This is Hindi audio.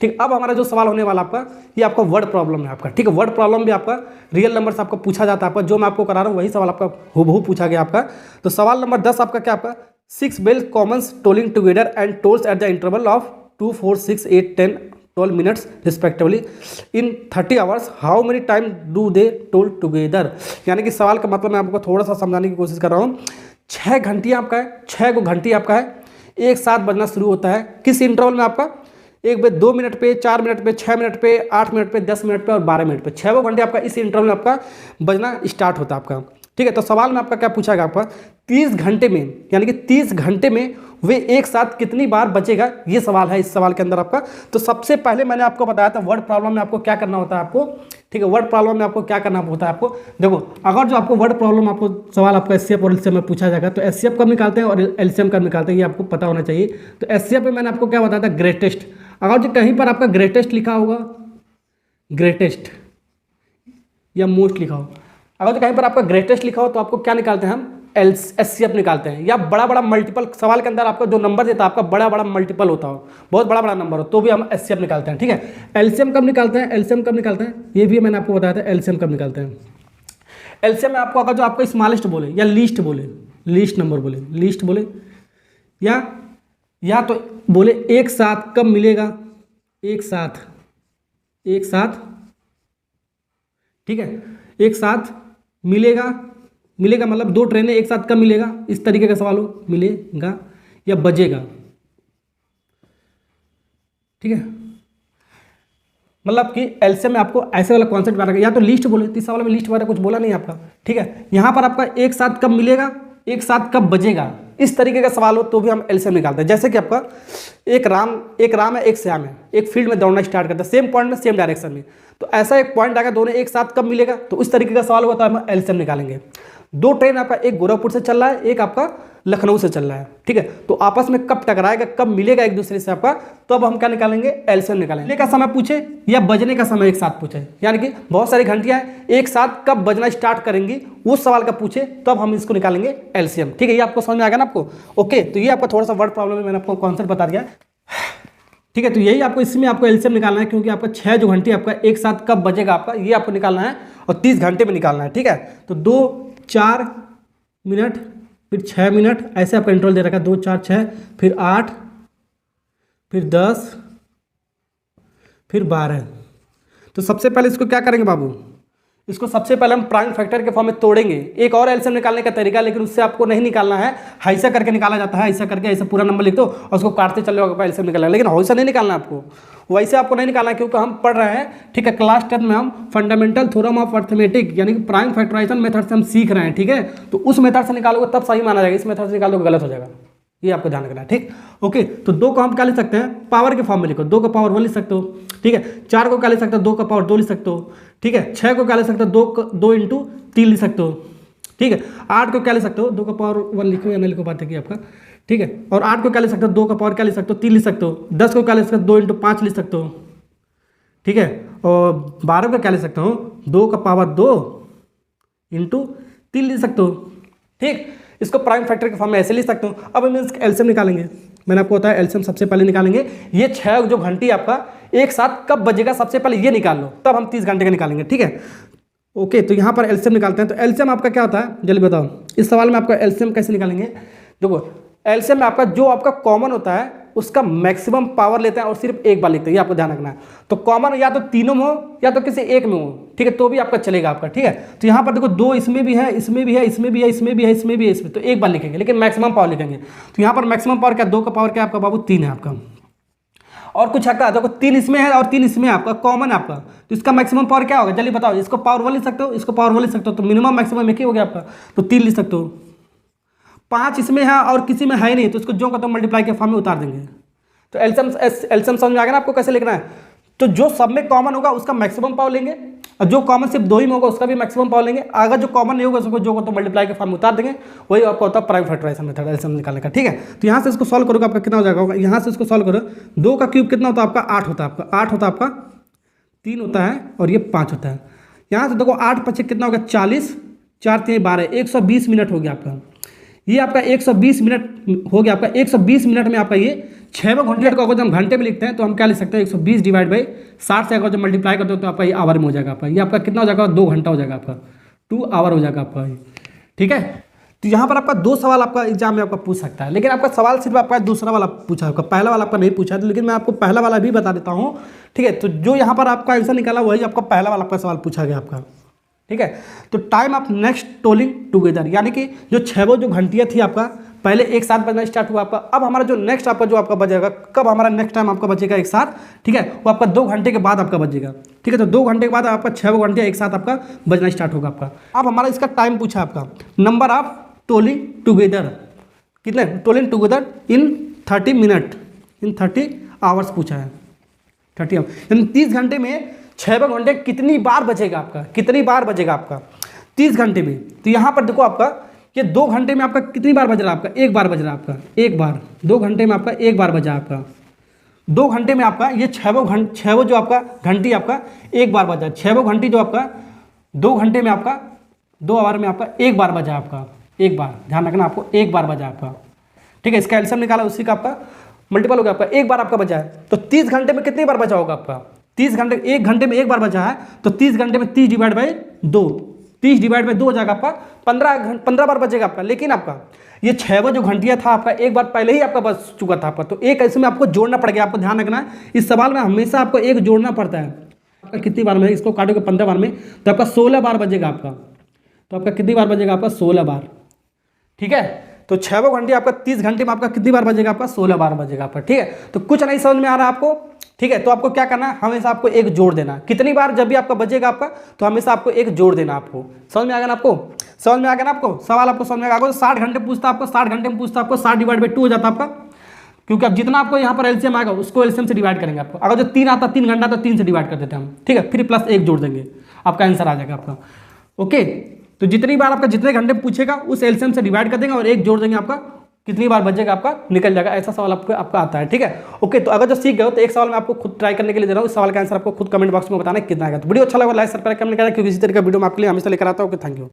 ठीक। अब हमारा जो सवाल होने वाला आपका, ये आपका वर्ड प्रॉब्लम है आपका, ठीक है। वर्ड प्रॉब्लम भी आपका रियल नंबर से आपको पूछा जाता है आपका, जो मैं आपको करा रहा हूँ वही सवाल आपका हूबहू पूछा गया आपका। तो सवाल नंबर 10 आपका क्या, आपका 6 bell commence tolling together and tolls at the interval of 2, 4, 6, 8, 10, 12 minutes respectively in 30 hours, how many time do they toll together. यानी कि सवाल का मतलब मैं आपको थोड़ा सा समझाने की कोशिश कर रहा हूँ। 6 घंटी आपका है, 6 को घंटी आपका है, एक साथ बजना शुरू होता है किस इंटरवल में आपका, एक बार 2 मिनट पे, 4 मिनट पे, 6 मिनट पे, 8 मिनट पे, 10 मिनट पे और 12 मिनट पे, 6 घंटे आपका इस इंटरवल में आपका बजना स्टार्ट होता है आपका, ठीक है। तो सवाल में आपका क्या पूछा गया, आपका 30 घंटे में, यानी कि 30 घंटे में वे एक साथ कितनी बार बचेगा, ये सवाल है इस सवाल के अंदर आपका। तो सबसे पहले मैंने आपको बताया था वर्ड प्रॉब्लम में आपको क्या करना होता है आपको, ठीक है। वर्ड प्रॉब्लम में आपको क्या करना होता है आपको, देखो अगर जो आपको वर्ड प्रॉब्लम आपको सवाल आपका एचसीएफ और एलसीएम में पूछा जाएगा, तो एचसीएफ कब निकालते हैं और एलसीएम कब निकालते हैं, ये आपको पता होना चाहिए। तो एचसीएफ में मैंने आपको क्या बताया था, ग्रेटेस्ट। अगर जो कहीं पर आपका ग्रेटेस्ट लिखा होगा, ग्रेटेस्ट या मोस्ट लिखा हो, अगर जो कहीं पर आपका ग्रेटेस्ट लिखा हो तो आपको क्या निकालते हैं हम, एचसीएफ निकालते हैं। या बड़ा बड़ा मल्टीपल सवाल के अंदर आपका जो नंबर देता है आपका बड़ा बड़ा मल्टीपल होता हो, बहुत बड़ा बड़ा नंबर हो, तो भी हम एचसीएफ निकालते हैं, ठीक है। एलसीएम कब निकालते हैं, एलसीएम कब निकालते हैं, ये भी मैंने आपको बताया था एलसीएम कब निकालते हैं। एलसीएम में आपको अगर जो आपका स्मॉलेस्ट बोले या लीस्ट बोले, लीस्ट नंबर बोले, लीस्ट बोले, या तो बोले एक साथ कब मिलेगा, एक साथ, एक साथ, ठीक है, एक साथ मिलेगा, मिलेगा मतलब 2 ट्रेनें एक साथ कब मिलेगा, इस तरीके का सवाल हो, मिलेगा या बजेगा, ठीक है। मतलब कि एलसीएम में आपको ऐसे वाला कॉन्सेप्ट बना, या तो लिस्ट बोले, तीसरा वाला में लिस्ट वगैरह कुछ बोला नहीं आपका, ठीक है। यहाँ पर आपका एक साथ कब मिलेगा, एक साथ कब बजेगा, इस तरीके का सवाल हो तो भी हम एलसीएम निकालते हैं। जैसे कि आपका एक राम है, एक श्याम है, एक फील्ड में दौड़ना स्टार्ट करता है, सेम पॉइंट में सेम डायरेक्शन में, तो ऐसा एक पॉइंट आएगा, दोनों एक साथ कब मिलेगा, तो इस तरीके का सवाल होगा तो हम एलसीएम निकालेंगे। 2 ट्रेन आपका, एक गोरखपुर से चल रहा है, एक आपका लखनऊ से चल रहा है, ठीक है। तो आपस में कब टकराएगा, कब मिलेगा एक दूसरे से आपका, तो अब हम क्या निकालेंगे, एलसीएम निकालेंगे। मिलने का समय पूछे या बजने का समय एक साथ पूछे, यानी कि बहुत सारी घंटियां हैं, एक साथ कब बजना स्टार्ट करेंगी उस सवाल का पूछे, तो अब हम इसको निकालेंगे एलसीएम, ठीक है। ये आपको समझ में आ गया ना आपको, ओके। तो ये आपका थोड़ा सा वर्ड प्रॉब्लम है, मैंने आपको कॉन्सेप्ट बता दिया, ठीक है। तो यही आपको इसमें आपको एलसीएम निकालना है, क्योंकि आपका 6 जो घंटे आपका एक साथ कब बजेगा आपका, ये आपको निकालना है और 30 घंटे में निकालना है, ठीक है। तो 2, 4 मिनट, फिर 6 मिनट, ऐसे आपका इंटरवल दे रखा है, 2, 4, 6, फिर 8, फिर 10, फिर 12। तो सबसे पहले इसको क्या करेंगे बाबू, इसको सबसे पहले हम प्राइम फैक्टर के फॉर्म में तोड़ेंगे। एक और एलसीएम निकालने का तरीका, लेकिन उससे आपको नहीं निकालना है, ऐसा करके निकाला जाता है, ऐसा करके ऐसा पूरा नंबर लिख दो और उसको काटते चले जाओ, एलसीएम निकालना, लेकिन वैसा नहीं निकालना आपको, वैसे आपको नहीं निकालना है, क्योंकि हम पढ़ रहे हैं, ठीक है। क्लास 10 में हम फंडामेंटल थ्योरम ऑफ अर्थमेटिक यानी कि प्राइम फैक्टराइजेशन मेथड से हम सीख रहे हैं, ठीक है। तो उस मेथड से निकालोगे तब सही माना जाएगा, इस मेथड से निकालोगे गलत हो जाएगा, ये आपको ध्यान रखना है, ठीक, ओके। तो 2 को हम क्या लिख सकते हैं, पावर के फॉर्म में लिखो, 2 का पावर 1 लिख सकते हो, ठीक है। 4 को क्या लिख सकते हो, 2 का पावर 2 लिख सकते हो, ठीक है। 6 को क्या लिख सकते हो, 2 इंटू 3 लिख सकते हो, ठीक है। 8 को क्या लिख सकते हो, 2 का पावर 1 लिखो या नहीं लिखो बात है कि आपका, ठीक है। और 8 को क्या लिख सकते हो, 2 का पावर क्या लिख सकते हो, 3 लिख सकते हो। 10 को क्या लिख सकते हो, 2 इंटू 5 लिख सकते हो, ठीक है। और 12 को क्या लिख सकते हो, 2 का पावर 2 इंटू 3 लिख सकते हो, ठीक। इसको प्राइम फैक्टर के फॉर्म में ऐसे लिख सकते हो। अब हम इसका एलसीएम निकालेंगे, मैंने आपको बताया एलसीएम सबसे पहले निकालेंगे। ये 6 जो घंटी आपका एक साथ कब बजेगा, सबसे पहले ये निकाल लो, तब हम 30 घंटे का निकालेंगे, ठीक है, ओके। तो यहाँ पर एलसीएम निकालते हैं। तो एलसीएम आपका क्या होता है, जल्दी बताओ, इस सवाल में आपका एलसीएम कैसे निकालेंगे। देखो एलसीएम में आपका जो आपका कॉमन होता है उसका मैक्सिमम पावर लेते हैं और सिर्फ एक बार लिखते हैं, ये आपको ध्यान रखना है। तो कॉमन या तो तीनों में हो या तो किसी एक में हो, ठीक है, तो भी आपका चलेगा आपका, ठीक है। तो यहाँ पर देखो 2 इसमें भी है, इसमें भी है, इसमें भी है, इसमें भी है, इसमें भी है, इसमें, तो एक बार लिखेंगे, लेकिन मैक्सिमम पावर लिखेंगे। तो यहाँ पर मैक्सिमम पावर क्या, 2 का पावर क्या आपका बाबू 3 है आपका, और कुछ है देखो 3 इसमें है और 3 इसमें है आपका, कॉमन है आपका। तो इसका मैक्सिमम पावर क्या होगा, जल्दी बताओ। इसको पावर 1 लिख सकते हो, इसको पावर 1 लिख सकते हो, तो मिनिमम मैक्सिमम एक ही हो गया आपका, तो 3 लिख सकते हो। 5 इसमें है और किसी में है नहीं, तो इसको जो का तो मल्टीप्लाई के फॉर्म में उतार देंगे। तो एलसीएम समझ में आ गया ना आपको कैसे लिखना है। तो जो सब में कॉमन होगा उसका मैक्सिमम पावर लेंगे, और जो कॉमन सिर्फ 2 ही में होगा उसका भी मैक्सिमम पावर लेंगे। अगर जो कॉमन नहीं होगा उसको जो तो मल्टीप्लाई के फॉर्म में उतार देंगे, वही आपको होता है प्राइम फैक्टराइजेशन मेथड एलसीएम निकालने का, ठीक है। तो यहाँ से इसको सॉल्व करोगे आपका कितना हो जाएगा, यहाँ से इसको सॉल्व करो, 2 का क्यूब कितना होता है आपका 8 होता है आपका, 8 होता है आपका, 3 होता है और ये 5 होता है। यहाँ से देखो 8 5 कितना होगा 40, 4 3 12, 120 मिनट हो गया आपका। ये आपका 120 मिनट हो गया आपका, 120 मिनट में आपका ये 6 घंटे को अगर हम घंटे में लिखते हैं तो हम क्या लिख सकते हैं 120 डिवाइड बाई 60 से अगर जब मल्टीप्लाई करते हो तो आपका ये आवर में हो जाएगा आपका, ये आपका कितना हो जाएगा 2 घंटा हो जाएगा आपका, 2 आवर हो जाएगा आपका। ठीक है, तो यहाँ पर आपका 2 सवाल आपका एग्जाम में आपका पूछ सकता है, लेकिन आपका सवाल सिर्फ आपका दूसरा वाला पूछा है, आपका पहला वाला आपका नहीं पूछा है, लेकिन मैं आपको पहला वाला भी बता देता हूँ। ठीक है, तो जो यहाँ पर आपका आंसर निकाला वही आपका पहला वाला आपका सवाल पूछा गया आपका। ठीक है, तो time of next tolling together, यानी कि जो 6 जो घंटियाँ थी आपका पहले एक साथ बजना स्टार्ट हुआ आपका, अब हमारा जो नेक्स्ट आपका जो आपका बजेगा, कब हमारा नेक्स्ट टाइम आपका बचेगा एक साथ, ठीक है, वो आपका 2 घंटे के बाद आपका बजेगा। ठीक है, तो 2 घंटे के बाद आपका 6 घंटे एक साथ आपका बजना स्टार्ट होगा आपका। अब हमारा इसका टाइम पूछा आपका, नंबर ऑफ टोलिंग टुगेदर, कितने tolling together in 30 minute, in 30 hours पूछा है, 30 आवर्स, यानी 30 घंटे में 6 घंटे कितनी बार बचेगा आपका, कितनी बार बजेगा आपका 30 घंटे में। तो यहाँ पर देखो आपका ये 2 घंटे में आपका कितनी बार बज रहा है आपका, एक बार बज रहा है आपका, एक बार, 2 घंटे में आपका एक बार बजा आपका, 2 घंटे में आपका ये 6 जो आपका घंटी आपका एक बार बजा, 6 घंटी जो आपका 2 घंटे में आपका 2 आवर में आपका एक बार बजा आपका, एक बार, ध्यान रखना आपको एक बार बजा आपका। ठीक है, इसका एल्सियम निकाला उसी का आपका मल्टीपल हो गया आपका, एक बार आपका बजा है, तो 30 घंटे में कितनी बार बचा होगा आपका, 30 घंटे, 1 घंटे में एक बार बचा है, तो 30 घंटे में 30 डिवाइड बाई 2, 30 डिवाइड बाई 2 हो जाएगा आपका 15 बार बचेगा आपका। लेकिन आपका ये 6 जो घंटिया था आपका एक बार पहले ही आपका बच चुका था आपका, तो एक ऐसे में आपको जोड़ना पड़ गया। आपको ध्यान रखना है इस सवाल में हमेशा आपको एक जोड़ना पड़ता है। आपका कितनी बार में, इसको काटोगे 15 बार में तो आपका 16 बार बजेगा आपका, तो आपका कितनी बार बजेगा आपका 16 बार। ठीक है, तो 6 घंटे आपका 30 घंटे में आपका कितनी बार बजेगा आपका 16 बार बजेगा आपका। ठीक है, तो कुछ नहीं समझ में आ रहा है आपको। ठीक है, तो आपको क्या करना है, हमेशा आपको एक जोड़ देना, कितनी बार जब भी आपका बजेगा आपका तो हमेशा आपको एक जोड़ देना। आपको समझ में आ गया ना, आपको समझ में आ गया ना, आपको सवाल आपको समझ में आ गया। 60 घंटे पूछता आपको, 60 घंटे में पूछता आपको 60 डिवाइड बाई 2 हो जाता आपका, क्योंकि अब जितना आपको यहाँ पर एलसीएम आएगा उसको एलसीएम से डिवाइड करेंगे आपको। अगर जो 3 आता 3 घंटा तो 3 से डिवाइड कर देते हैं हम। ठीक है, फिर प्लस 1 जोड़ देंगे, आपका आंसर आ जाएगा आपका। ओके, तो जितनी बार आपका जितने घंटे पूछेगा उस एलसीएम से डिवाइड कर देंगे और 1 जोड़ देंगे, आपका कितनी बार बचेगा आपका निकल जाएगा। ऐसा सवाल आपका आता है। ठीक है, ओके, तो अगर जो सीख गए हो तो एक सवाल मैं आपको खुद ट्राई करने के लिए दे रहा हूँ। इस सवाल का आंसर आपको खुद कमेंट बॉक्स में बताना कितना आएगा। तो वीडियो अच्छा लगा लाइक सब्सक्राइब करने का, क्योंकि इसी तरह का वीडियो मैं आपके लिए हमेशा लेकर आता हूँ। Okay, thank you.